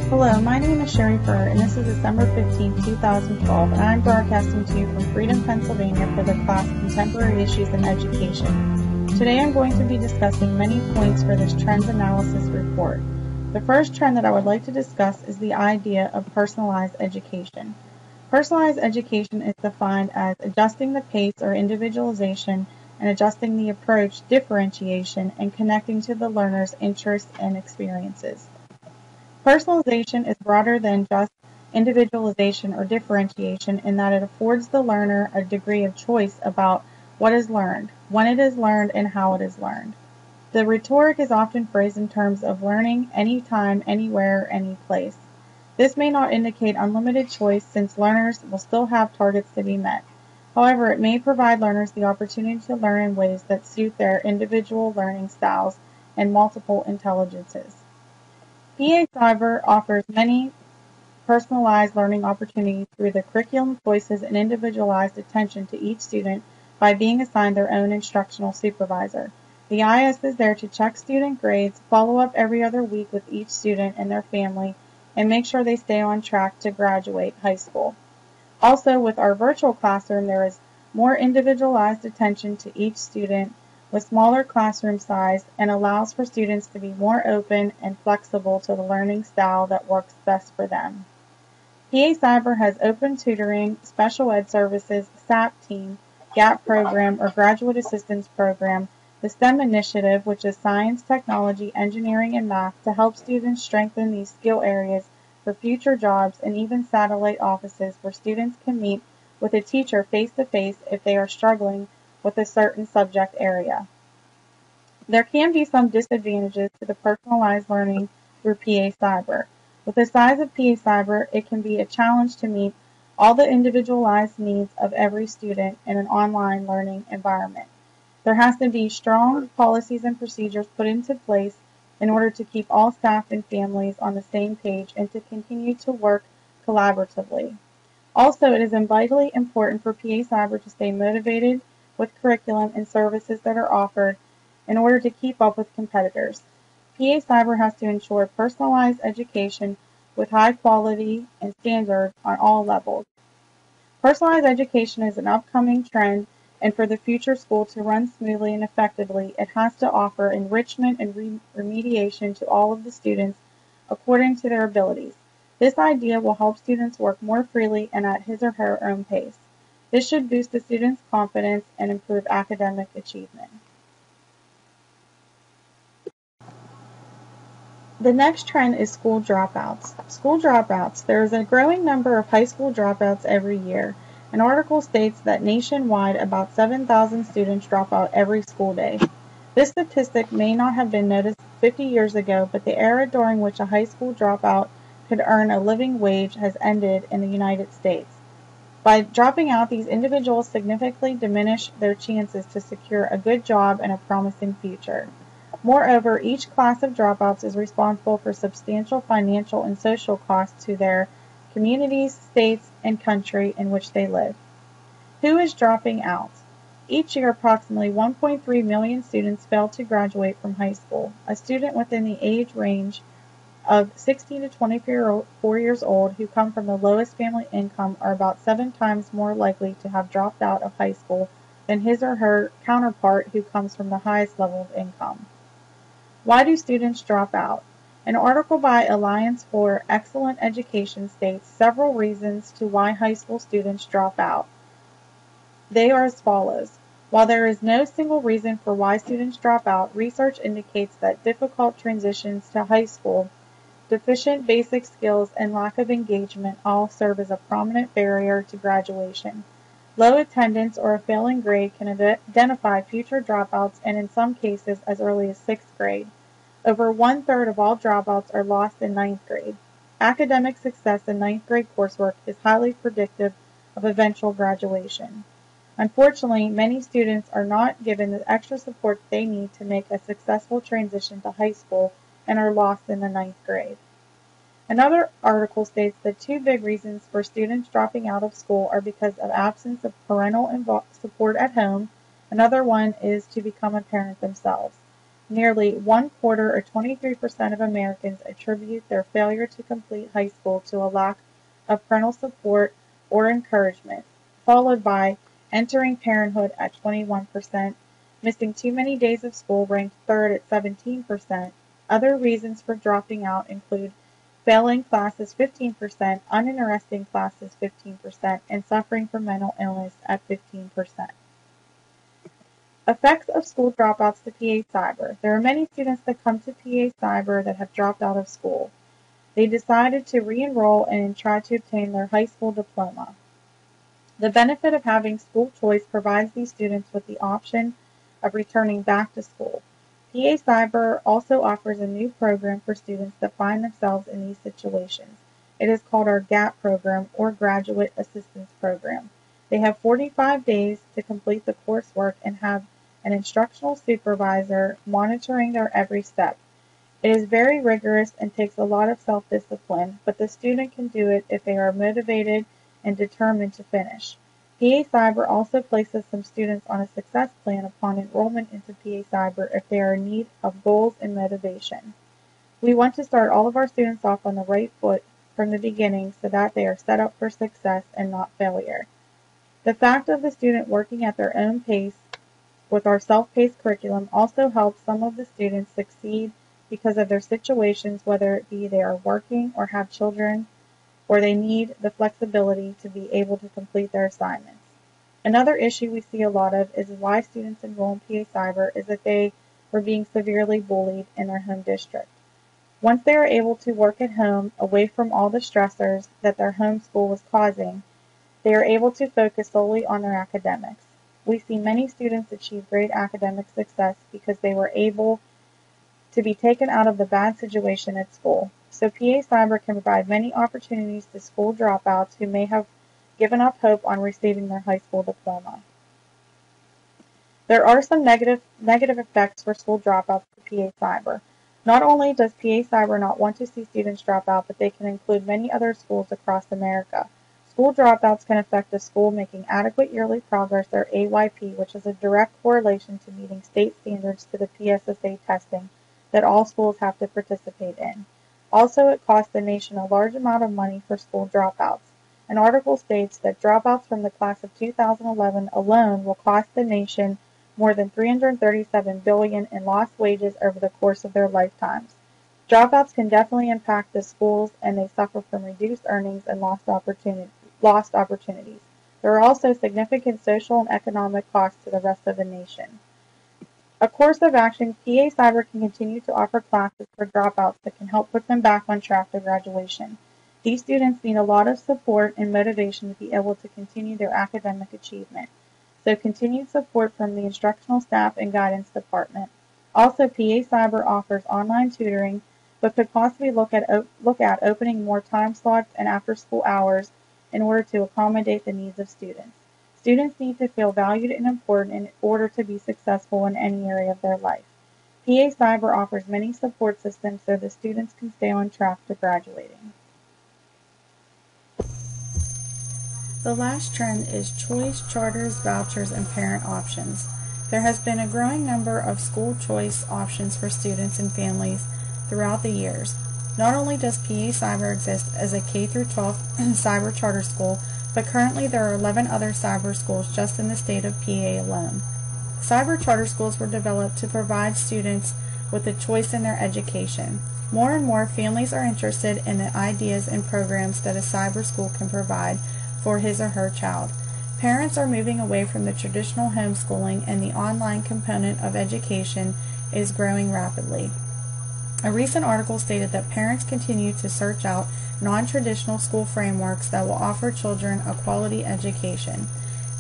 Hello, my name is Sherry Furr, and this is December 15, 2012, and I'm broadcasting to you from Freedom, Pennsylvania for the class Contemporary Issues in Education. Today I'm going to be discussing many points for this trends analysis report. The first trend that I would like to discuss is the idea of personalized education. Personalized education is defined as adjusting the pace or individualization and adjusting the approach, differentiation, and connecting to the learner's interests and experiences. Personalization is broader than just individualization or differentiation in that it affords the learner a degree of choice about what is learned, when it is learned, and how it is learned. The rhetoric is often phrased in terms of learning anytime, anywhere, any place. This may not indicate unlimited choice since learners will still have targets to be met. However, it may provide learners the opportunity to learn in ways that suit their individual learning styles and multiple intelligences. PA Cyber offers many personalized learning opportunities through the curriculum choices and individualized attention to each student by being assigned their own instructional supervisor. The IS is there to check student grades, follow up every other week with each student and their family, and make sure they stay on track to graduate high school. Also, with our virtual classroom, there is more individualized attention to each student with smaller classroom size and allows for students to be more open and flexible to the learning style that works best for them. PA Cyber has open tutoring, special ed services, SAP team, GAP program, or graduate assistance program, the STEM initiative, which is science, technology, engineering, and math, to help students strengthen these skill areas for future jobs, and even satellite offices where students can meet with a teacher face-to-face if they are struggling with a certain subject area. There can be some disadvantages to the personalized learning through PA Cyber. With the size of PA Cyber, it can be a challenge to meet all the individualized needs of every student in an online learning environment. There has to be strong policies and procedures put into place in order to keep all staff and families on the same page and to continue to work collaboratively. Also, it is vitally important for PA Cyber to stay motivated with curriculum and services that are offered in order to keep up with competitors. PA Cyber has to ensure personalized education with high quality and standards on all levels. Personalized education is an upcoming trend, and for the future school to run smoothly and effectively, it has to offer enrichment and remediation to all of the students according to their abilities. This idea will help students work more freely and at his or her own pace. This should boost the students' confidence and improve academic achievement. The next trend is school dropouts. School dropouts. There is a growing number of high school dropouts every year. An article states that nationwide about 7,000 students drop out every school day. This statistic may not have been noticed 50 years ago, but the era during which a high school dropout could earn a living wage has ended in the United States. By dropping out, these individuals significantly diminish their chances to secure a good job and a promising future. Moreover, each class of dropouts is responsible for substantial financial and social costs to their communities, states, and country in which they live. Who is dropping out? Each year, approximately 1.3 million students fail to graduate from high school. A student within the age range of 16 to 24 years old who come from the lowest family income are about 7 times more likely to have dropped out of high school than his or her counterpart who comes from the highest level of income. Why do students drop out? An article by Alliance for Excellent Education states several reasons to why high school students drop out. They are as follows. While there is no single reason for why students drop out, research indicates that difficult transitions to high school, deficient basic skills, and lack of engagement all serve as a prominent barrier to graduation. Low attendance or a failing grade can identify future dropouts, and in some cases as early as 6th grade. Over 1/3 of all dropouts are lost in 9th grade. Academic success in 9th grade coursework is highly predictive of eventual graduation. Unfortunately, many students are not given the extra support they need to make a successful transition to high school and are lost in the 9th grade. Another article states that 2 big reasons for students dropping out of school are because of absence of parental support at home. Another one is to become a parent themselves. Nearly one quarter, or 23% of Americans, attribute their failure to complete high school to a lack of parental support or encouragement, followed by entering parenthood at 21%, missing too many days of school ranked third at 17%. Other reasons for dropping out include failing classes 15%, uninteresting classes 15%, and suffering from mental illness at 15%. Effects of school dropouts to PA Cyber. There are many students that come to PA Cyber that have dropped out of school. They decided to re-enroll and try to obtain their high school diploma. The benefit of having school choice provides these students with the option of returning back to school. PA Cyber also offers a new program for students that find themselves in these situations. It is called our GAP program, or Graduate Assistance Program. They have 45 days to complete the coursework and have an instructional supervisor monitoring their every step. It is very rigorous and takes a lot of self-discipline, but the student can do it if they are motivated and determined to finish. PA Cyber also places some students on a success plan upon enrollment into PA Cyber if they are in need of goals and motivation. We want to start all of our students off on the right foot from the beginning so that they are set up for success and not failure. The fact of the student working at their own pace with our self-paced curriculum also helps some of the students succeed because of their situations, whether it be they are working or have children, or they need the flexibility to be able to complete their assignments. Another issue we see a lot of is why students enroll in PA Cyber is that they were being severely bullied in their home district. Once they are able to work at home, away from all the stressors that their home school was causing, they are able to focus solely on their academics. We see many students achieve great academic success because they were able to be taken out of the bad situation at school. So PA Cyber can provide many opportunities to school dropouts who may have given up hope on receiving their high school diploma. There are some negative effects for school dropouts to PA Cyber. Not only does PA Cyber not want to see students drop out, but they can include many other schools across America. School dropouts can affect a school making adequate yearly progress, or AYP, which is a direct correlation to meeting state standards to the PSSA testing that all schools have to participate in. Also, it costs the nation a large amount of money for school dropouts. An article states that dropouts from the class of 2011 alone will cost the nation more than $337 billion in lost wages over the course of their lifetimes. Dropouts can definitely impact the schools, and they suffer from reduced earnings and lost opportunities. There are also significant social and economic costs to the rest of the nation. A course of action, PA Cyber can continue to offer classes for dropouts that can help put them back on track to graduation. These students need a lot of support and motivation to be able to continue their academic achievement. So continued support from the instructional staff and guidance department. Also, PA Cyber offers online tutoring, but could possibly look at opening more time slots and after-school hours in order to accommodate the needs of students. Students need to feel valued and important in order to be successful in any area of their life. PA Cyber offers many support systems so the students can stay on track to graduating. The last trend is choice, charters, vouchers, and parent options. There has been a growing number of school choice options for students and families throughout the years. Not only does PA Cyber exist as a K-12 cyber charter school, but currently there are 11 other cyber schools just in the state of PA alone. Cyber charter schools were developed to provide students with a choice in their education. More and more families are interested in the ideas and programs that a cyber school can provide for his or her child. Parents are moving away from the traditional homeschooling, and the online component of education is growing rapidly. A recent article stated that parents continue to search out non-traditional school frameworks that will offer children a quality education.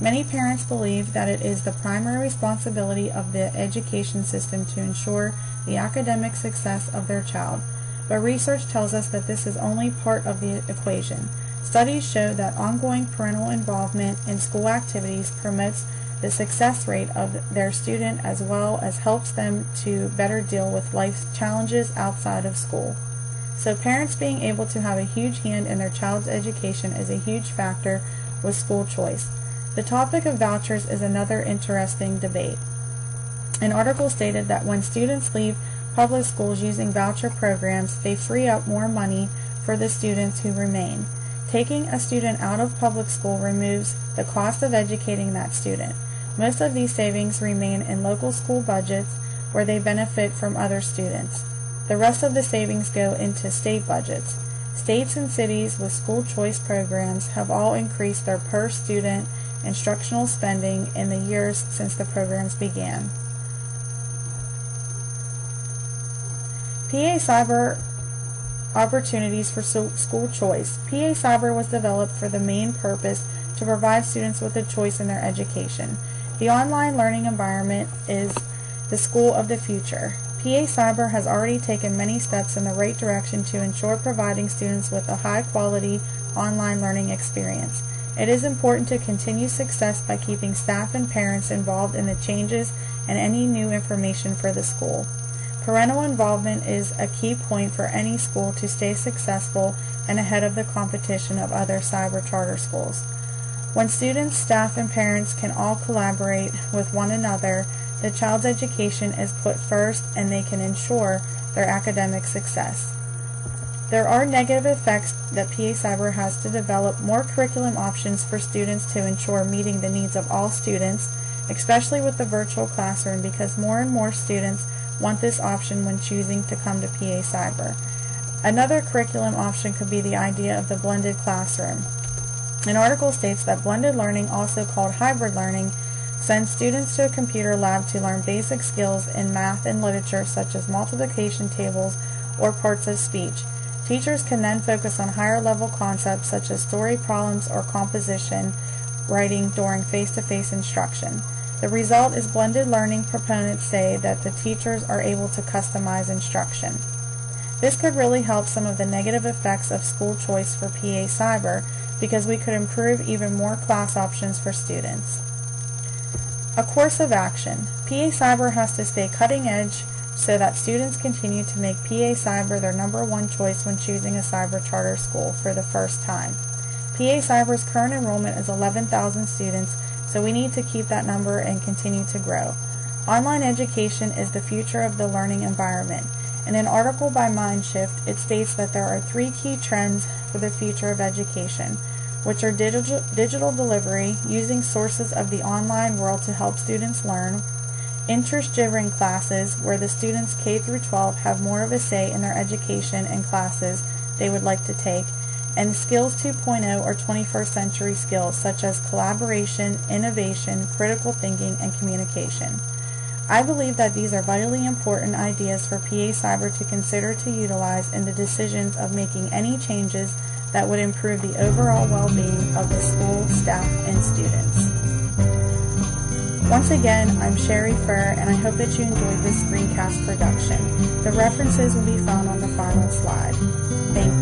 Many parents believe that it is the primary responsibility of the education system to ensure the academic success of their child, but research tells us that this is only part of the equation. Studies show that ongoing parental involvement in school activities promotes the success rate of their student, as well as helps them to better deal with life's challenges outside of school. So parents being able to have a huge hand in their child's education is a huge factor with school choice. The topic of vouchers is another interesting debate. An article stated that when students leave public schools using voucher programs, they free up more money for the students who remain. Taking a student out of public school removes the cost of educating that student. Most of these savings remain in local school budgets where they benefit from other students. The rest of the savings go into state budgets. States and cities with school choice programs have all increased their per-student instructional spending in the years since the programs began. PA Cyber opportunities for school choice. PA Cyber was developed for the main purpose to provide students with a choice in their education. The online learning environment is the school of the future. PA Cyber has already taken many steps in the right direction to ensure providing students with a high-quality online learning experience. It is important to continue success by keeping staff and parents involved in the changes and any new information for the school. Parental involvement is a key point for any school to stay successful and ahead of the competition of other cyber charter schools. When students, staff, and parents can all collaborate with one another, the child's education is put first and they can ensure their academic success. There are negative effects that PA Cyber has to develop more curriculum options for students to ensure meeting the needs of all students, especially with the virtual classroom, because more and more students want this option when choosing to come to PA Cyber. Another curriculum option could be the idea of the blended classroom. An article states that blended learning, also called hybrid learning, sends students to a computer lab to learn basic skills in math and literature such as multiplication tables or parts of speech. Teachers can then focus on higher level concepts such as story problems or composition writing during face-to-face instruction. The result is blended learning. Proponents say that the teachers are able to customize instruction. This could really help some of the negative effects of school choice for PA Cyber because we could improve even more class options for students. A course of action. PA Cyber has to stay cutting edge so that students continue to make PA Cyber their #1 choice when choosing a cyber charter school for the first time. PA Cyber's current enrollment is 11,000 students, so we need to keep that number and continue to grow. Online education is the future of the learning environment. In an article by Mindshift, it states that there are 3 key trends for the future of education, which are digital delivery, using sources of the online world to help students learn, interest-driven classes, where the students K through 12 have more of a say in their education and classes they would like to take, and Skills 2.0 or 21st century skills such as collaboration, innovation, critical thinking, and communication. I believe that these are vitally important ideas for PA Cyber to consider to utilize in the decisions of making any changes that would improve the overall well-being of the school, staff, and students. Once again, I'm Sherry Furr, and I hope that you enjoyed this screencast production. The references will be found on the final slide. Thank you.